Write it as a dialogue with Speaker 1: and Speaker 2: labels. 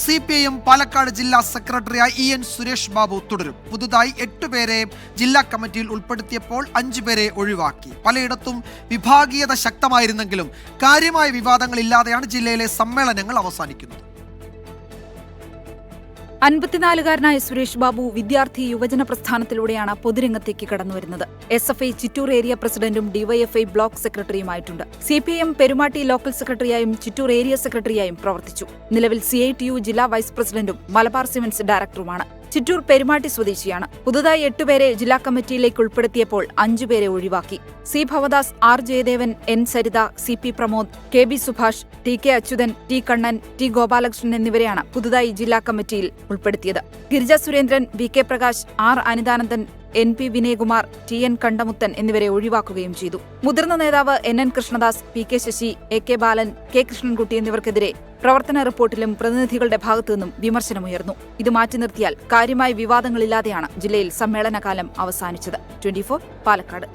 Speaker 1: CPIM Palakkad ജില്ലാ സെക്രട്ടറിയായി EN Suresh Babu തുടരും. പുതുതായി 8 പേരെ ജില്ലാ കമ്മിറ്റിയിൽ ഉൾപ്പെടുത്തിയപ്പോൾ 5 പേരെ ഒഴിവാക്കി. പലയിടത്തും വിഭാഗീയത ശക്തമായിരുന്നെങ്കിലും കാര്യമായ വിവാദങ്ങളില്ലാതെയാണ് ജില്ലയിലെ സമ്മേളനങ്ങൾ അവസാനിക്കുന്നത്.
Speaker 2: 54-കാരനായ സുരേഷ് ബാബു വിദ്യാർത്ഥി യുവജന പ്രസ്ഥാനത്തിലൂടെയാണ് പൊതുരംഗത്തേക്ക് കടന്നുവരുന്നത്. SFI ചിറ്റൂർ ഏരിയ പ്രസിഡന്റും DYFI ബ്ലോക്ക് സെക്രട്ടറിയുമായിട്ടുണ്ട്. CPIM പെരുമാട്ടി ലോക്കൽ സെക്രട്ടറിയായും ചിറ്റൂർ ഏരിയ സെക്രട്ടറിയായും പ്രവർത്തിച്ചു. നിലവിൽ CITU ജില്ലാ വൈസ് പ്രസിഡന്റും മലബാർ സിമന്റ്സ് ഡയറക്ടറുമാണ്. ചിറ്റൂർ പെരുമാട്ടി സ്വദേശിയാണ്. പുതുതായി 8 പേരെ ജില്ലാ കമ്മിറ്റിയിലേക്ക് ഉൾപ്പെടുത്തിയപ്പോൾ 5 പേരെ ഒഴിവാക്കി. C Bhavadas, R Jayadevan, N Saritha, CP Pramod, KB Subhash, TK Achuthan, T Kannan, T Gopalakrishnan എന്നിവരെയാണ് പുതുതായി ജില്ലാ കമ്മിറ്റിയിൽ ഉൾപ്പെടുത്തിയത്. Girija Surendran, VK Prakash, R Anithanandan, NP Vinayakumar, TN Kandamuthan എന്നിവരെ ഒഴിവാക്കുകയും ചെയ്തു. മുതിർന്ന നേതാവ് NN Krishnadas, PK Sasi, AK ബാലൻ, K കൃഷ്ണൻകുട്ടി എന്നിവർക്കെതിരെ പ്രവർത്തന റിപ്പോർട്ടിലും പ്രതിനിധികളുടെ ഭാഗത്തുനിന്നും വിമർശനമുയർന്നു. ഇത് മാറ്റി നിർത്തിയാൽ കാര്യമായ വിവാദങ്ങളില്ലാതെയാണ് ജില്ലയിൽ സമ്മേളനകാലം അവസാനിച്ചത്. 24 പാലക്കാട്.